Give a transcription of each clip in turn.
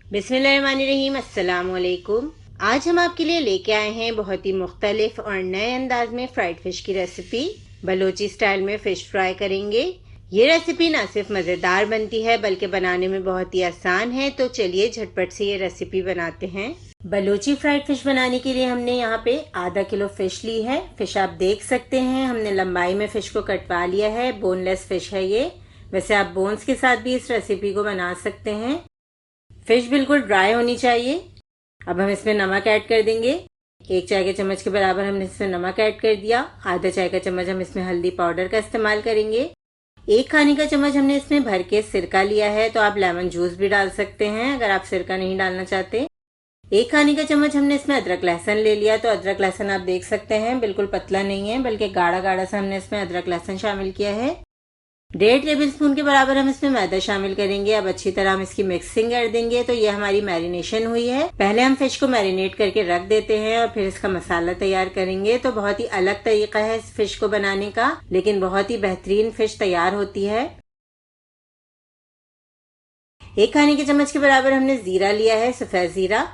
बिस्मिल्लाहिर्रहमानिर्रहीम। अस्सलाम वालेकुम। आज हम आपके लिए लेके आए हैं बहुत ही मुख्तलिफ और नए अंदाज में फ्राइड फिश की रेसिपी। बलोची स्टाइल में फिश फ्राई करेंगे। ये रेसिपी ना सिर्फ मज़ेदार बनती है बल्कि बनाने में बहुत ही आसान है। तो चलिए झटपट से ये रेसिपी बनाते हैं। बलोची फ्राइड फिश बनाने के लिए हमने यहाँ पे आधा किलो फिश ली है। फिश आप देख सकते हैं हमने लंबाई में फिश को कटवा लिया है। बोनलेस फिश है ये। वैसे आप बोन्स के साथ भी इस रेसिपी को बना सकते हैं। फिश बिल्कुल ड्राई होनी चाहिए। अब हम इसमें नमक ऐड कर देंगे। 1 चाय के चम्मच के बराबर हमने इसमें नमक ऐड कर दिया। आधा चाय का चम्मच हम इसमें हल्दी पाउडर का इस्तेमाल करेंगे। 1 खाने का चम्मच हमने इसमें भर के सिरका लिया है। तो आप लेमन जूस भी डाल सकते हैं अगर आप सिरका नहीं डालना चाहते। 1 खाने का चम्मच हमने इसमें अदरक लहसुन ले लिया। तो अदरक लहसुन आप देख सकते हैं बिल्कुल पतला नहीं है बल्कि गाढ़ा गाढ़ा सा हमने इसमें अदरक लहसुन शामिल किया है। 1.5 टेबल स्पून के बराबर हम इसमें मैदा शामिल करेंगे। अब अच्छी तरह हम इसकी मिक्सिंग कर देंगे। तो ये हमारी मैरिनेशन हुई है। पहले हम फिश को मैरिनेट करके रख देते हैं और फिर इसका मसाला तैयार करेंगे। तो बहुत ही अलग तरीका है इस फिश को बनाने का, लेकिन बहुत ही बेहतरीन फिश तैयार होती है। 1 खाने के चम्मच के बराबर हमने जीरा लिया है, सफेद जीरा।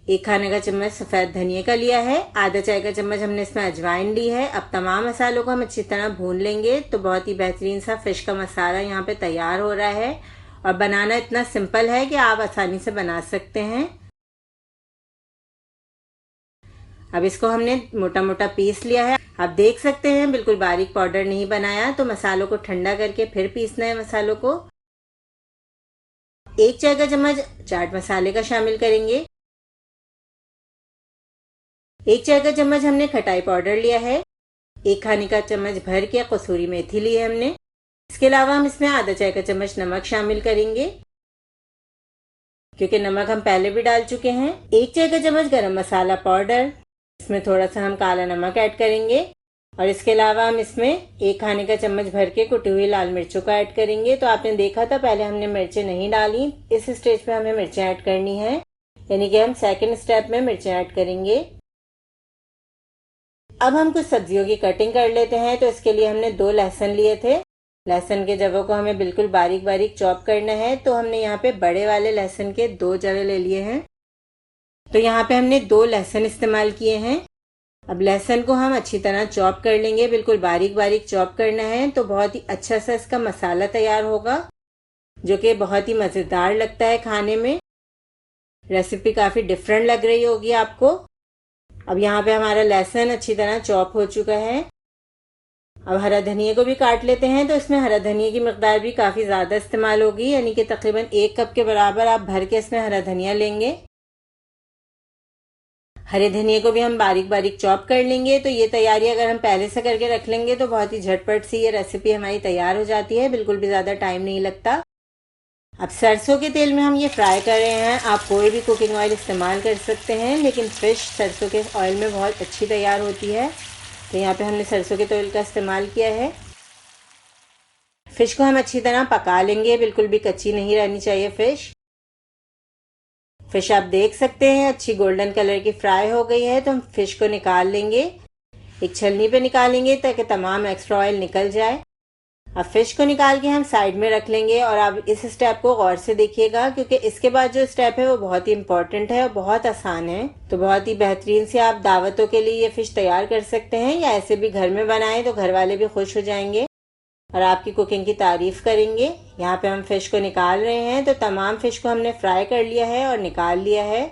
1 खाने का चम्मच सफेद धनिया का लिया है। आधा चाय का चम्मच हमने इसमें अजवाइन ली है। अब तमाम मसालों को हम अच्छी तरह भून लेंगे। तो बहुत ही बेहतरीन सा फिश का मसाला यहाँ पे तैयार हो रहा है और बनाना इतना सिंपल है कि आप आसानी से बना सकते हैं। अब इसको हमने मोटा मोटा पीस लिया है। आप देख सकते हैं बिल्कुल बारीक पाउडर नहीं बनाया। तो मसालों को ठंडा करके फिर पीसना है मसालों को। 1 चाय का चम्मच चाट मसाले का शामिल करेंगे। 1 चाय का चम्मच हमने खटाई पाउडर लिया है। 1 खाने का चम्मच भर के कसूरी मेथी ली है हमने। इसके अलावा हम इसमें आधा चाय का चम्मच नमक शामिल करेंगे क्योंकि नमक हम पहले भी डाल चुके हैं। 1 चाय का चम्मच गरम मसाला पाउडर। इसमें थोड़ा सा हम काला नमक ऐड करेंगे और इसके अलावा हम इसमें 1 खाने का चम्मच भर के कुटी हुई लाल मिर्चों का ऐड करेंगे। तो आपने देखा था पहले हमने मिर्चें नहीं डाली। इस स्टेज पे हमें मिर्चें ऐड करनी है, यानी कि हम सेकेंड स्टेप में मिर्चें ऐड करेंगे। अब हम कुछ सब्जियों की कटिंग कर लेते हैं। तो इसके लिए हमने 2 लहसुन लिए थे। लहसुन के जवों को हमें बिल्कुल बारीक बारीक चॉप करना है। तो हमने यहाँ पे बड़े वाले लहसुन के 2 जवे ले लिए हैं। तो यहाँ पे हमने 2 लहसुन इस्तेमाल किए हैं। अब लहसुन को हम अच्छी तरह चॉप कर लेंगे। बिल्कुल बारीक बारीक चॉप करना है। तो बहुत ही अच्छा सा इसका मसाला तैयार होगा जो कि बहुत ही मज़ेदार लगता है खाने में। रेसिपी काफ़ी डिफरेंट लग रही होगी आपको। अब यहाँ पे हमारा लहसुन अच्छी तरह चॉप हो चुका है। अब हरा धनिया को भी काट लेते हैं। तो इसमें हरा धनिया की मकदार भी काफ़ी ज़्यादा इस्तेमाल होगी, यानी कि तकरीबन 1 कप के बराबर आप भर के इसमें हरा धनिया लेंगे। हरे धनिया को भी हम बारीक बारीक चॉप कर लेंगे। तो ये तैयारी अगर हम पहले से करके रख लेंगे तो बहुत ही झटपट से ये रेसिपी हमारी तैयार हो जाती है। बिल्कुल भी ज़्यादा टाइम नहीं लगता। अब सरसों के तेल में हम ये फ्राई कर रहे हैं। आप कोई भी कुकिंग ऑयल इस्तेमाल कर सकते हैं, लेकिन फिश सरसों के ऑयल में बहुत अच्छी तैयार होती है। तो यहाँ पे हमने सरसों के तेल का इस्तेमाल किया है। फिश को हम अच्छी तरह पका लेंगे। बिल्कुल भी कच्ची नहीं रहनी चाहिए फिश। फिश आप देख सकते हैं अच्छी गोल्डन कलर की फ्राई हो गई है। तो हम फिश को निकाल लेंगे। एक छलनी पे निकालेंगे ताकि तमाम एक्स्ट्रा ऑयल निकल जाए। अब फिश को निकाल के हम साइड में रख लेंगे और आप इस स्टेप को गौर से देखिएगा क्योंकि इसके बाद जो स्टेप है वो बहुत ही इंपॉर्टेंट है और बहुत आसान है। तो बहुत ही बेहतरीन से आप दावतों के लिए ये फिश तैयार कर सकते हैं या ऐसे भी घर में बनाएं तो घर वाले भी खुश हो जाएंगे और आपकी कुकिंग की तारीफ करेंगे। यहाँ पे हम फिश को निकाल रहे हैं। तो तमाम फिश को हमने फ्राई कर लिया है और निकाल लिया है।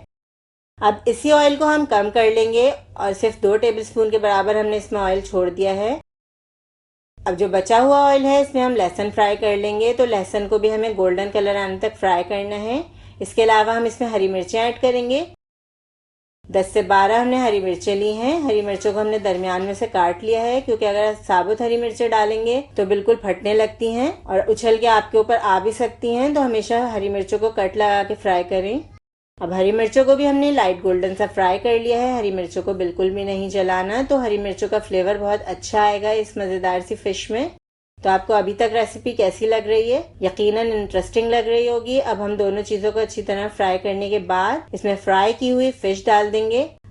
अब इसी ऑयल को हम कम कर लेंगे और सिर्फ 2 टेबल स्पून के बराबर हमने इसमें ऑयल छोड़ दिया है। अब जो बचा हुआ ऑयल है इसमें हम लहसुन फ्राई कर लेंगे। तो लहसुन को भी हमें गोल्डन कलर आने तक फ्राई करना है। इसके अलावा हम इसमें हरी मिर्चें ऐड करेंगे। 10 से 12 हमने हरी मिर्चें ली हैं। हरी मिर्चों को हमने दरमियान में से काट लिया है क्योंकि अगर साबुत हरी मिर्चें डालेंगे तो बिल्कुल फटने लगती हैं और उछल के आपके ऊपर आ भी सकती हैं। तो हमेशा हरी मिर्चों को कट लगा के फ्राई करें। अब हरी मिर्चों को भी हमने लाइट गोल्डन सा फ्राई कर लिया है। हरी मिर्चों को बिल्कुल भी नहीं जलाना। तो हरी मिर्चों का फ्लेवर बहुत अच्छा आएगा इस मज़ेदार सी फिश में। तो आपको अभी तक रेसिपी कैसी लग रही है? यकीनन इंटरेस्टिंग लग रही होगी। अब हम दोनों चीज़ों को अच्छी तरह फ्राई करने के बाद इसमें फ्राई की हुई फिश डाल देंगे।